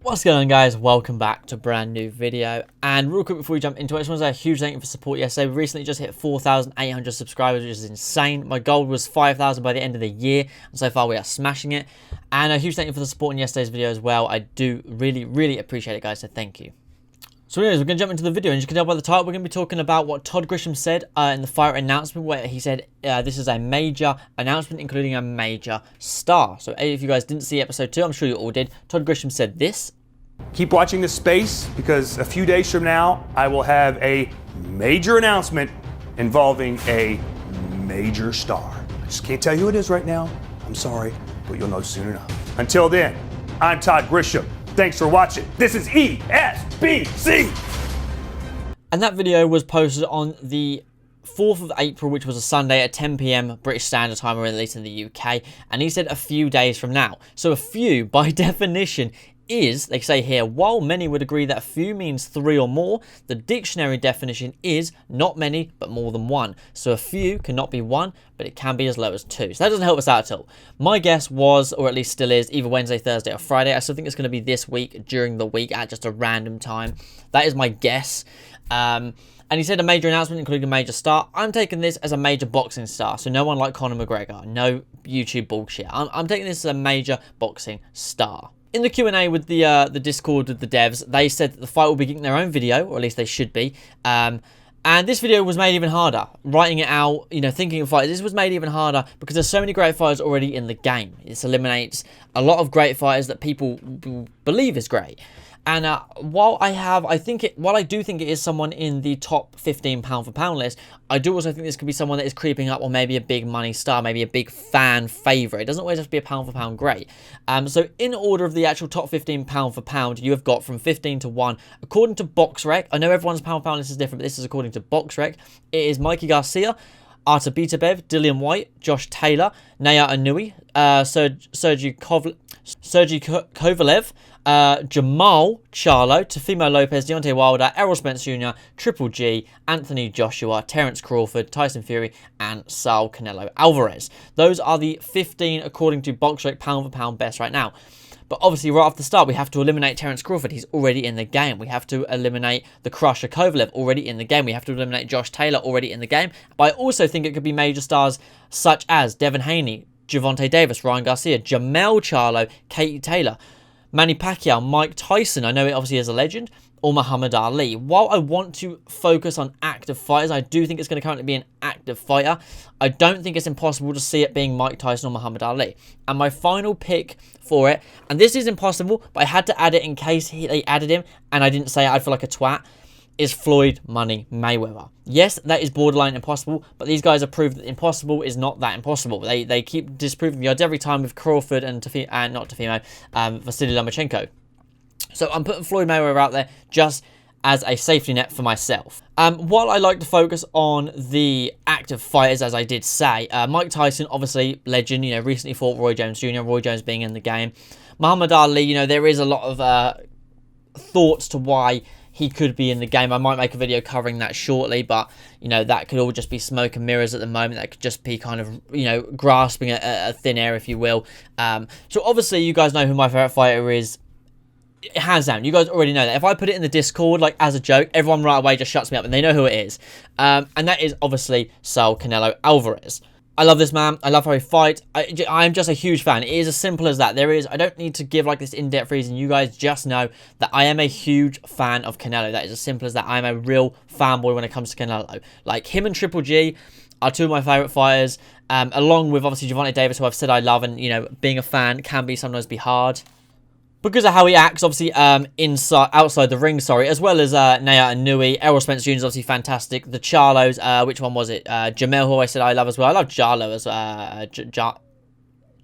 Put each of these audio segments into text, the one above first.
What's going on, guys? Welcome back to a brand new video. And real quick before we jump into it, I just want to say a huge thank you for support yesterday. We recently just hit 4,800 subscribers, which is insane. My goal was 5,000 by the end of the year, and so far we are smashing it. And a huge thank you for the support in yesterday's video as well. I do really appreciate it, guys, so thank you. So anyways, we're going to jump into the video, and you can tell by the title, we're going to be talking about what Todd Grisham said in the fight announcement, where he said this is a major announcement, including a major star. So if you guys didn't see episode 2, I'm sure you all did. Todd Grisham said this. Keep watching this space, because a few days from now, I will have a major announcement involving a major star. I just can't tell you who it is right now. I'm sorry, but you'll know soon enough. Until then, I'm Todd Grisham. Thanks for watching. This is ESBC. And that video was posted on the 4th of April, which was a Sunday at 10 PM British Standard Time, or at least in the UK. And he said a few days from now. So a few, by definition, is, they say here, while many would agree that a few means 3 or more, the dictionary definition is not many, but more than 1. So a few cannot be 1, but it can be as low as 2. So that doesn't help us out at all. My guess was, or at least still is, either Wednesday, Thursday, or Friday. I still think it's going to be this week, during the week, at just a random time. That is my guess. And he said a major announcement, including a major star. I'm taking this as a major boxing star. So no one like Conor McGregor. No YouTube bullshit. I'm taking this as a major boxing star. In the Q&A with the Discord with the devs, they said that the fight will be getting their own video, or at least they should be. And this video was made even harder. Writing it out, you know, thinking of fights, this was made even harder because there's so many great fighters already in the game. This eliminates a lot of great fighters that people believe is great. And while I do think it is someone in the top 15 pound for pound list, I do also think this could be someone that is creeping up, or maybe a big money star, maybe a big fan favourite. It doesn't always have to be a pound for pound great. So in order of the actual top 15 pound for pound, you have got from 15 to 1. According to BoxRec, I know everyone's pound for pound list is different, but this is according to BoxRec. It is Mikey Garcia, Artur Beterbiev, Dillian White, Josh Taylor, Naya Inoue, Sergey Kovalev, Jamal Charlo, Teofimo Lopez, Deontay Wilder, Errol Spence Jr., Triple G, Anthony Joshua, Terence Crawford, Tyson Fury, and Saul Canelo Alvarez. Those are the 15 according to BoxRec pound for pound best right now. But obviously, right off the start, we have to eliminate Terence Crawford. He's already in the game. We have to eliminate the Crusher Kovalev, already in the game. We have to eliminate Josh Taylor, already in the game. But I also think it could be major stars such as Devin Haney, Gervonta Davis, Ryan Garcia, Jamel Charlo, Katie Taylor, Manny Pacquiao, Mike Tyson, I know it obviously is a legend, or Muhammad Ali. While I want to focus on active fighters, I do think it's going to currently be an active fighter. I don't think it's impossible to see it being Mike Tyson or Muhammad Ali. And my final pick for it, and this is impossible, but I had to add it in case they added him, and I didn't say it, I'd feel like a twat, is Floyd Money Mayweather. Yes, that is borderline impossible, but these guys have proved that impossible is not that impossible. They keep disproving the odds every time with Crawford and Vasily Lomachenko. So I'm putting Floyd Mayweather out there just as a safety net for myself. While I like to focus on the active fighters, as I did say, Mike Tyson, obviously legend, you know, recently fought Roy Jones Jr., Roy Jones being in the game. Muhammad Ali, you know, there is a lot of thoughts to why he could be in the game. I might make a video covering that shortly, but, you know, that could all just be smoke and mirrors at the moment. That could just be kind of, you know, grasping a thin air, if you will. So obviously, you guys know who my favourite fighter is. Hands down, you guys already know that. If I put it in the Discord, like, as a joke, everyone right away just shuts me up, and they know who it is. And that is, obviously, Saul Canelo Alvarez. I love this man. I love how he fights. I'm just a huge fan. It is as simple as that. I don't need to give like this in-depth reason. You guys just know that I am a huge fan of Canelo. That is as simple as that. I'm a real fanboy when it comes to Canelo. Like, him and Triple G are two of my favourite fighters, along with obviously Gervonta Davis, who I've said I love, and, you know, being a fan can sometimes be hard because of how he acts, obviously, outside the ring, as well as Naya Inoue. Errol Spence Jr. is obviously fantastic. The Charlos, which one was it? Jamel, who I said I love as well. I love Charlo as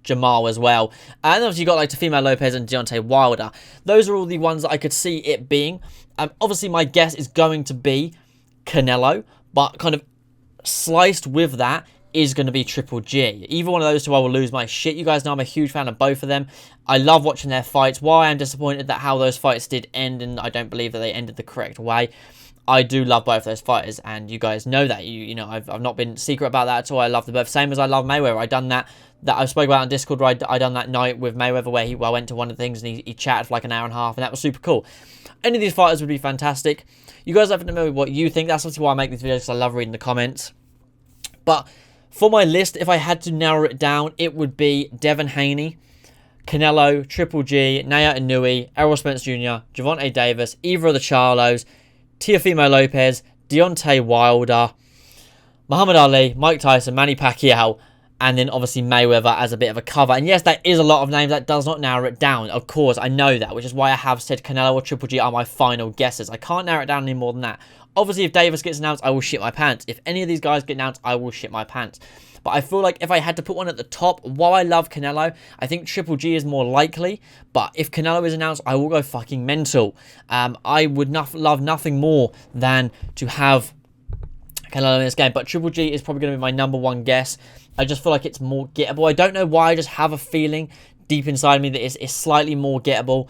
Jamal as well. And obviously you got like Teofimo Lopez and Deontay Wilder. Those are all the ones that I could see it being. Obviously my guess is going to be Canelo, but kind of sliced with that is going to be Triple G. Either one of those two, I will lose my shit. You guys know I'm a huge fan of both of them. I love watching their fights. While I am disappointed that how those fights did end, and I don't believe that they ended the correct way, I do love both those fighters, and you guys know that. You know, I've not been secret about that at all. I love them both. Same as I love Mayweather. I've done that that I spoke about on Discord where I done that night with Mayweather, where I went to one of the things and he chatted for like an hour and a half, and that was super cool. Any of these fighters would be fantastic. You guys have to know what you think. That's obviously why I make these videos, because I love reading the comments. But for my list, if I had to narrow it down, it would be Devin Haney, Canelo, Triple G, Naya Inoue, Errol Spence Jr., Gervonta Davis, either of the Charlos, Teofimo Lopez, Deontay Wilder, Muhammad Ali, Mike Tyson, Manny Pacquiao, and then obviously Mayweather as a bit of a cover. And yes, that is a lot of names. That does not narrow it down. Of course, I know that, which is why I have said Canelo or Triple G are my final guesses. I can't narrow it down any more than that. Obviously, if Davis gets announced, I will shit my pants. If any of these guys get announced, I will shit my pants. But I feel like if I had to put one at the top, while I love Canelo, I think Triple G is more likely. But if Canelo is announced, I will go fucking mental. I would love nothing more than to have Canelo in this game. But Triple G is probably going to be my number one guess. I just feel like it's more gettable. I don't know why. I just have a feeling deep inside me that it's slightly more gettable.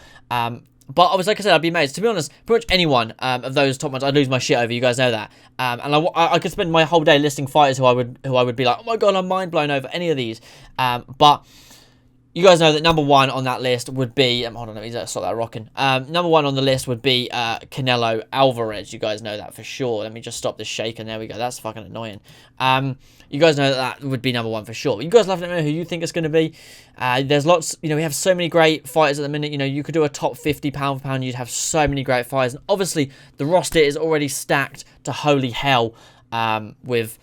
But I was, like I said, I'd be amazed. To be honest, pretty much anyone of those top ones, I'd lose my shit over. You guys know that. And I could spend my whole day listing fighters who I would be like, oh my god, I'm mind blown over any of these. But you guys know that number one on that list would be... hold on, let me stop that rocking. Number one on the list would be Canelo Alvarez. You guys know that for sure. Let me just stop this shaking. There we go. That's fucking annoying. You guys know that would be number one for sure. You guys love to know who you think it's going to be. There's lots... we have so many great fighters at the minute. You could do a top 50 pound for pound. You'd have so many great fighters. And obviously, the roster is already stacked to holy hell with...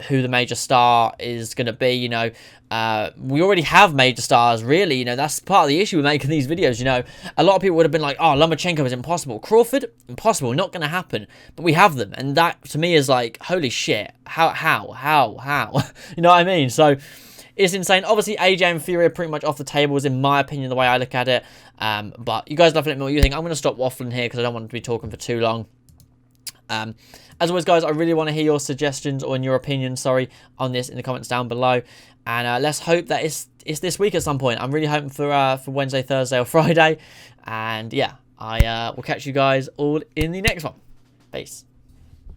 who the major star is going to be. We already have major stars, really. That's part of the issue with making these videos. A lot of people would have been like, oh, Lomachenko is impossible. Crawford, impossible, not going to happen. But we have them, and that to me is like, holy shit, how? You know what I mean? So it's insane. Obviously, AJ and Fury are pretty much off the tables, in my opinion, the way I look at it. But you guys love to let me know what you think. I'm going to stop waffling here because I don't want to be talking for too long. As always, guys, I really want to hear your suggestions or your opinion, on this in the comments down below. And let's hope that it's this week at some point. I'm really hoping for Wednesday, Thursday, or Friday. And yeah, I will catch you guys all in the next one. Peace.